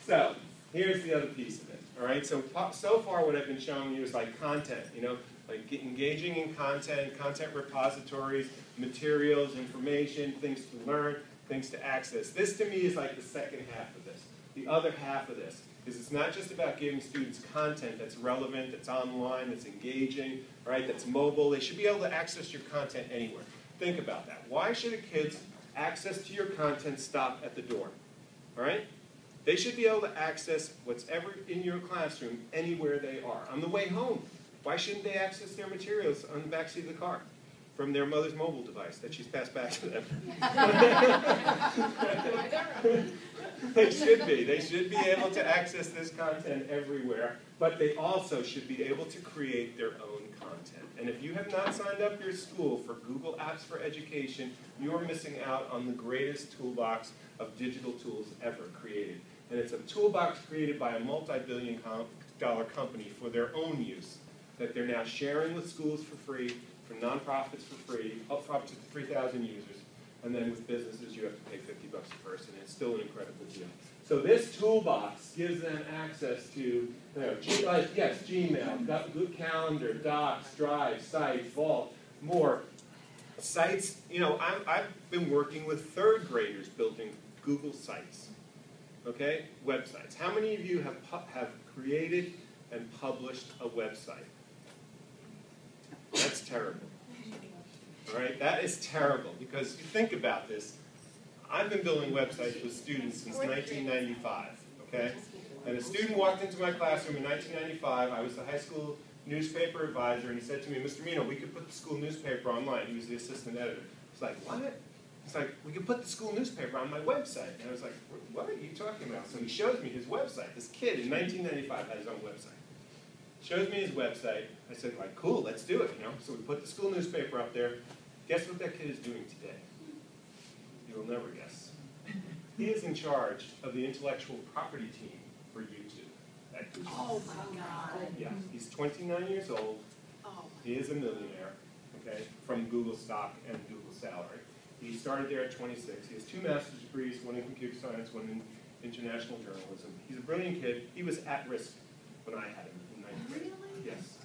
So here's the other piece of it. All right. So far, what I've been showing you is like content. You know, like engaging in content, content repositories, materials, information, things to learn, things to access. This to me is like the second half of this. The other half of this is it's not just about giving students content that's relevant, that's online, that's engaging, right? That's mobile. They should be able to access your content anywhere. Think about that. Why should a kid's access to your content stop at the door? All right? They should be able to access what's ever in your classroom anywhere they are. On the way home, why shouldn't they access their materials on the back seat of the car from their mother's mobile device that she's passed back to them? They should be. They should be able to access this content everywhere, but they also should be able to create their own content. And if you have not signed up your school for Google Apps for Education, you are missing out on the greatest toolbox of digital tools ever created. And it's a toolbox created by a multi-billion-dollar company for their own use that they're now sharing with schools for free, for nonprofits for free, up to 3,000 users. And then with businesses, you have to pay $50 a person. It's still an incredible deal. So this toolbox gives them access to, Gmail, Google Calendar, Docs, Drive, Sites, Vault, more. Sites, I've been working with third graders building Google Sites, okay, websites. How many of you have created and published a website? That's terrible. All right, that is terrible because you think about this. I've been building websites with students since 1995, okay? And a student walked into my classroom in 1995. I was the high school newspaper advisor, and he said to me, Mr. Mino, we could put the school newspaper online. He was the assistant editor. I was like, what? He's like, we could put the school newspaper on my website. And I was like, what are you talking about? So he shows me his website. This kid in 1995 had his own website. Shows me his website. I said, like, cool, let's do it, So we put the school newspaper up there. Guess what that kid is doing today? You'll never guess. He is in charge of the intellectual property team for YouTube at Google. Oh my God. Yeah, he's 29 years old. Oh. He is a millionaire, okay, from Google stock and Google salary. He started there at 26. He has 2 master's degrees, one in computer science, one in international journalism. He's a brilliant kid. He was at risk when I had him in 9th grade. Really? Yes.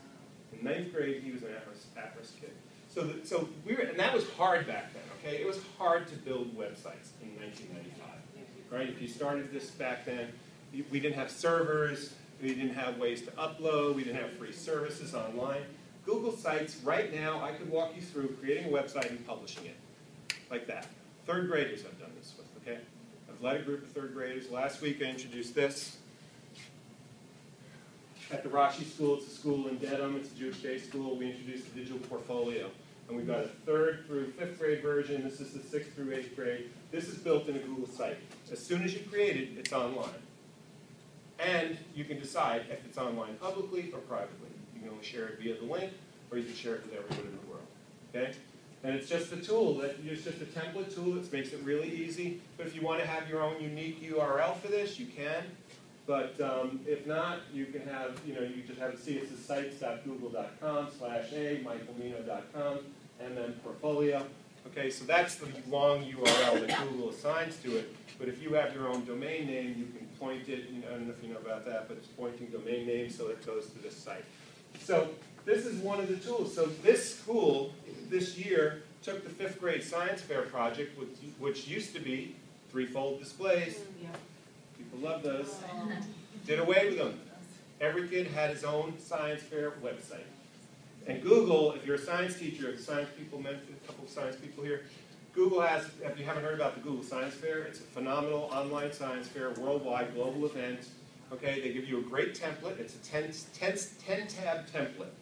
In 9th grade, he was an at-risk kid. And that was hard back then, okay? It was hard to build websites in 1995, right? If you started this back then, we didn't have servers, we didn't have ways to upload, we didn't have free services online. Google Sites, right now, I could walk you through creating a website and publishing it, like that. 3rd graders I've done this with, okay? I've led a group of 3rd graders. Last week I introduced this. At the Rashi School, it's a school in Dedham, it's a Jewish day school, we introduced the digital portfolio. And we've got a 3rd through 5th grade version. This is the 6th through 8th grade. This is built in a Google site. As soon as you create it, it's online. And you can decide if it's online publicly or privately. You can only share it via the link, or you can share it with everyone in the world. Okay? And it's just a tool. It's just a template tool that makes it really easy. But if you want to have your own unique URL for this, you can. But if not, you can have, you just have it see it's sites.google.com/a, michaelmino.com, and then portfolio. Okay, so that's the long URL that Google assigns to it. But if you have your own domain name, you can point it, I don't know if you know about that, but it's pointing domain name, so it goes to this site. So this is one of the tools. So this school, this year, took the 5th grade science fair project, which used to be 3-fold displays. People love those. Did away with them. Every kid had his own science fair website. And Google, if you're a science teacher, science people, a couple of science people here, Google has, if you haven't heard about the Google Science Fair, it's a phenomenal online science fair, worldwide, global event. Okay, they give you a great template. It's a 10-tab template.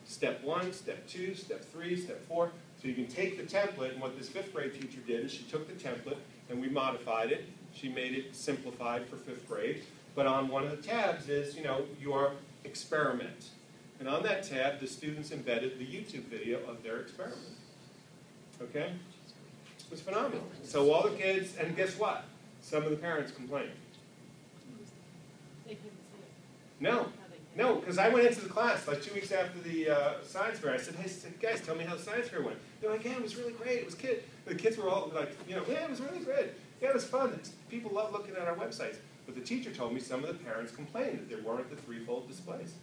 Step 1, Step 2, Step 3, Step 4. So you can take the template, and what this 5th grade teacher did is she took the template and we modified it. She made it simplified for 5th grade. But on one of the tabs is, your experiment. And on that tab, the students embedded the YouTube video of their experiment. Okay? It was phenomenal. So all the kids, and guess what? Some of the parents complained. They couldn't see it. No, because I went into the class like 2 weeks after the science fair. I said, hey, guys, tell me how the science fair went. They're like, yeah, it was really great. It was The kids were all like, yeah, it was really great. Yeah, it was fun. People love looking at our websites. But the teacher told me some of the parents complained that there weren't the threefold displays.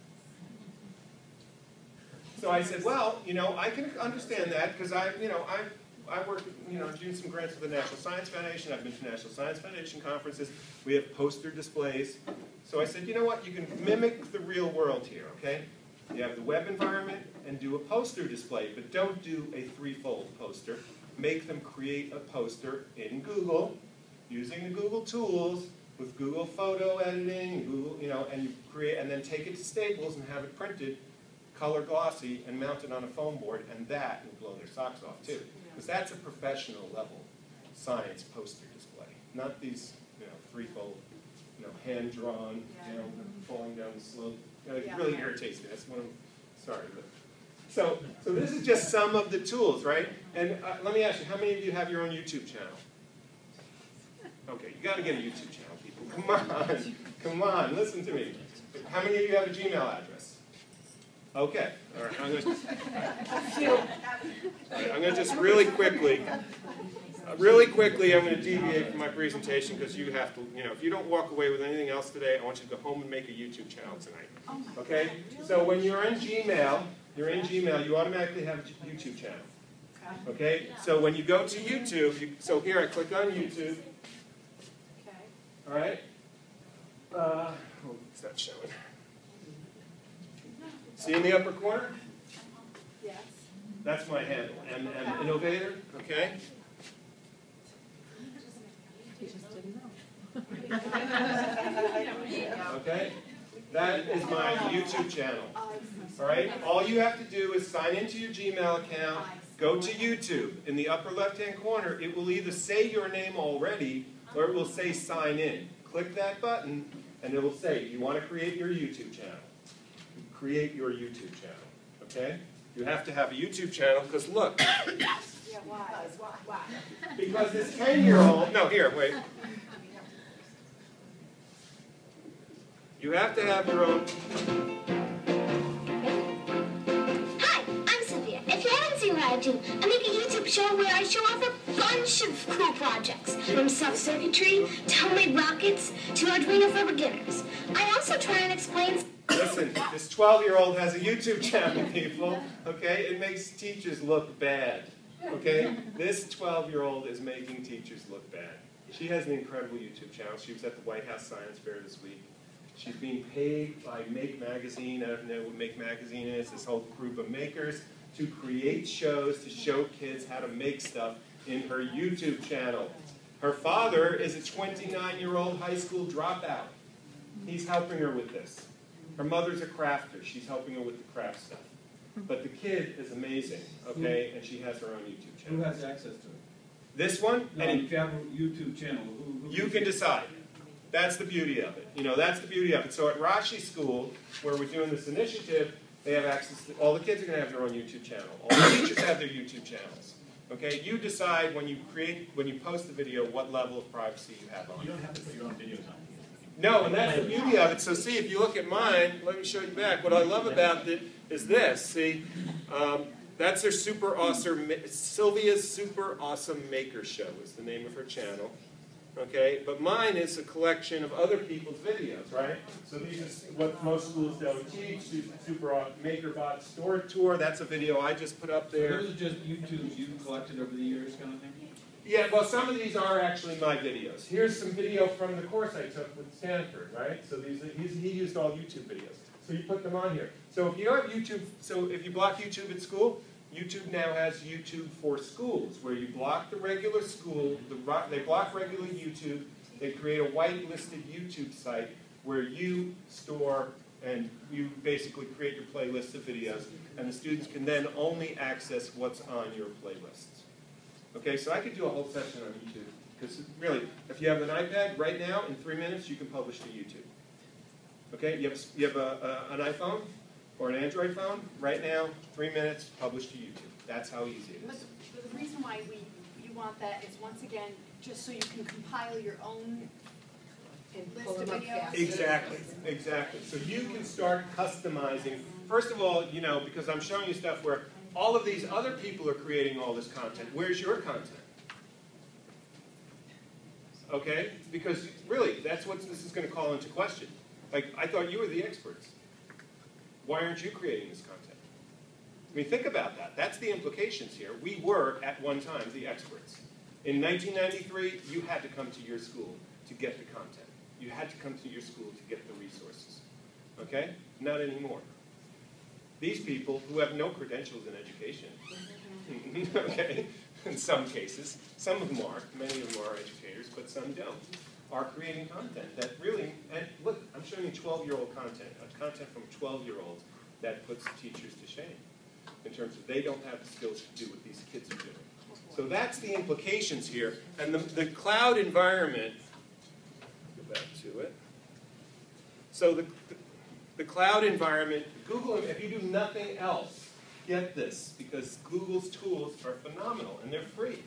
So I said, well, I can understand that because I work, doing some grants for the National Science Foundation. I've been to National Science Foundation conferences. We have poster displays. So I said, you know what? You can mimic the real world here, okay? You have the web environment and do a poster display, but don't do a threefold poster. Make them create a poster in Google using the Google tools with Google photo editing, Google, and you create, and then take it to Staples and have it printed, color glossy, and mount it on a foam board, and that will blow their socks off too. Because that's a professional level science poster display, not these, threefold, hand-drawn, falling down the slope. It really irritates me. That's one of them. Sorry, but so this is just some of the tools, right? And let me ask you, how many of you have your own YouTube channel? Okay, you got to get a YouTube channel, people. Come on, listen to me. How many of you have a Gmail address? Okay, all right. I'm going to just really quickly, I'm going to deviate from my presentation because you have to, if you don't walk away with anything else today, I want you to go home and make a YouTube channel tonight. Okay? So when you're in Gmail, you automatically have a YouTube channel. Okay? So when you go to YouTube, so here I click on YouTube. All right? What's that showing? See in the upper corner? Yes. That's my handle, M Innovator, okay? Okay? That is my YouTube channel. All right? All you have to do is sign into your Gmail account, go to YouTube. In the upper left-hand corner, it will either say your name already or it will say sign in. Click that button and it will say, you want to create your YouTube channel. Create your YouTube channel, okay? You have to have a YouTube channel because look. Yeah, why? Because this 10-year-old, no, here, wait. You have to have your own. Hi, I'm Cynthia. If you haven't seen what I do, I make a YouTube show where I show off a bunch of cool projects, from self-circuitry to homemade rockets to Arduino for beginners. I also try and explain. Listen, this 12-year-old has a YouTube channel, people, okay? It makes teachers look bad, okay? This 12-year-old is making teachers look bad. She has an incredible YouTube channel. She was at the White House Science Fair this week. She's being paid by Make Magazine. I don't know what Make Magazine is, this whole group of makers, to create shows to show kids how to make stuff in her YouTube channel. Her father is a 29-year-old high school dropout. He's helping her with this. Her mother's a crafter. She's helping her with the craft stuff. But the kid is amazing, okay? And she has her own YouTube channel. Who has access to it? This one? No, if you have a YouTube channel, who You can decide. That's the beauty of it. That's the beauty of it. So at Rashi School, where we're doing this initiative, they have access to, all the kids are going to have their own YouTube channel. All the teachers have their YouTube channels. Okay? You decide when you post the video, what level of privacy you have on it. You don't have to put your own videos on. No, and that's the beauty of it. So see, if you look at mine, let me show you back. What I love about it is this. See, that's her super awesome, Sylvia's Super Awesome Maker Show is the name of her channel. Okay, but mine is a collection of other people's videos, right? So these are what most schools don't teach. Super Awesome MakerBot Store Tour. That's a video I just put up there. So those are just YouTubes you've collected over the years, kind of thing. Yeah, well, some of these are actually my videos. Here's some video from the course I took with Stanford, right? So he used all YouTube videos. So you put them on here. So if you have YouTube, so if you block YouTube at school, YouTube now has YouTube for schools, where you block the regular school, they block regular YouTube, they create a whitelisted YouTube site where you store and you basically create your playlist of videos, and the students can then only access what's on your playlists. Okay, so I could do a whole session on YouTube, because really, if you have an iPad, right now, in 3 minutes, you can publish to YouTube. Okay, you have an iPhone or an Android phone, right now, 3 minutes, publish to YouTube. That's how easy it is. But the reason why you want that is, once again, just so you can compile your own list of videos. Exactly, exactly. So you can start customizing. First of all, because I'm showing you stuff where all of these other people are creating all this content. Where's your content? Okay? Because really, that's what this is going to call into question. Like, I thought you were the experts. Why aren't you creating this content? I mean, think about that. That's the implications here. We were, at one time, the experts. In 1993, you had to come to your school to get the content. You had to come to your school to get the resources. Okay? Not anymore. These people who have no credentials in education, okay, in some cases, some of them are, many of them are educators, but some don't, are creating content that really, and look, I'm showing you 12-year-old content from 12-year-olds that puts teachers to shame in terms of they don't have the skills to do what these kids are doing. So that's the implications here. And the cloud environment, go back to it. So the cloud environment, Google, if you do nothing else, get this, because Google's tools are phenomenal and they're free.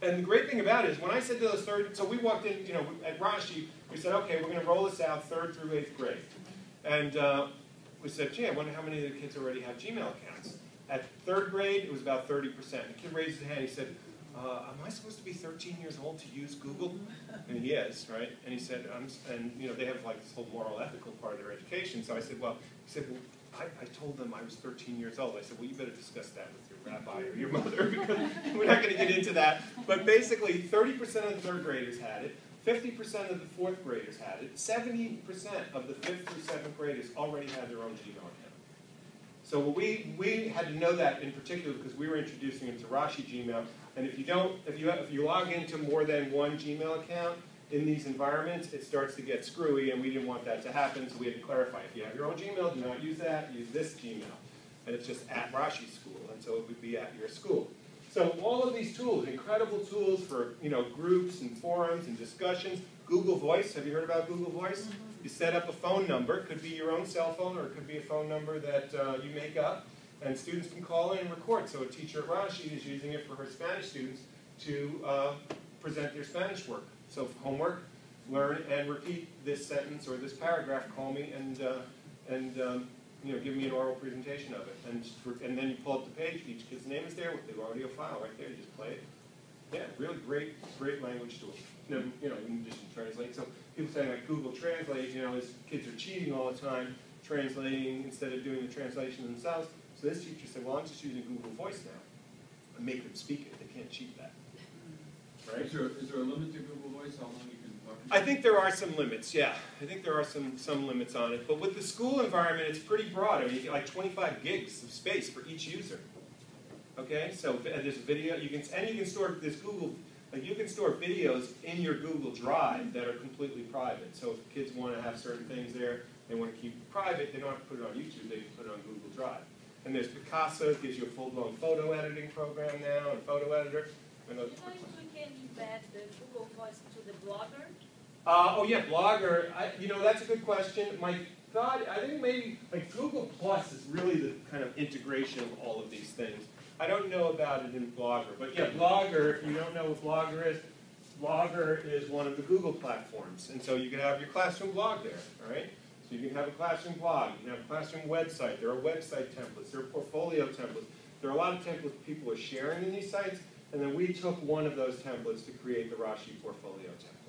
And the great thing about it is when I said to those so we walked in, you know, at Rashi, we said, okay, we're going to roll this out 3rd through 8th grade. And we said, gee, I wonder how many of the kids already have Gmail accounts. At 3rd grade, it was about 30%. The kid raised his hand, he said, am I supposed to be 13 years old to use Google? And he is, right? And he said, and you know, they have like this whole moral ethical part of their education. So I said, well, I told them I was 13 years old. I said, well, you better discuss that with your rabbi or your mother, because we're not going to get into that. But basically, 30% of the 3rd graders had it, 50% of the 4th graders had it, 70% of the 5th through 7th graders already had their own Gmail account. So we had to know that in particular because we were introducing it to Rashi Gmail. And if you log into more than one Gmail account in these environments, it starts to get screwy, and we didn't want that to happen, so we had to clarify. If you have your own Gmail, do not use that, use this Gmail. And it's just at Rashi School, and so it would be at your school. So all of these tools, incredible tools for groups and forums and discussions. Google Voice, have you heard about Google Voice? You set up a phone number, it could be your own cell phone, or it could be a phone number that you make up, and students can call in and record. So a teacher at Rashi is using it for her Spanish students to present their Spanish work. So homework, learn and repeat this sentence or this paragraph, call me and give me an oral presentation of it. And then you pull up the page, each kid's name is there with the audio file right there, you just play it. Yeah, really great language tool. In addition to translate. So people saying like Google Translate, is kids are cheating all the time, translating instead of doing the translation themselves. So this teacher said, well, I'm just using Google Voice now. And make them speak it. They can't cheat that. Right? Is there a limit to Google Voice, how long you can talk? I think there are some limits, yeah. I think there are some limits on it. But with the school environment, it's pretty broad. I mean, you get like 25 gigs of space for each user. Okay, so there's video, you can store this Google, like you can store videos in your Google Drive that are completely private. So if kids want to have certain things there, they want to keep it private, they don't have to put it on YouTube, they can put it on Google Drive. And there's Picasa, it gives you a full-blown photo editing program now, and photo editor. You know if we can embed the Google Voice to the Blogger? Oh yeah, Blogger. That's a good question. My thought, I think maybe like Google Plus is really the kind of integration of all of these things. I don't know about it in Blogger, but yeah, Blogger, if you don't know what Blogger is one of the Google platforms. And so you can have your classroom blog there, all right? So you can have a classroom blog, you can have a classroom website, there are website templates, there are portfolio templates. There are a lot of templates people are sharing in these sites, and then we took one of those templates to create the Rashi portfolio template.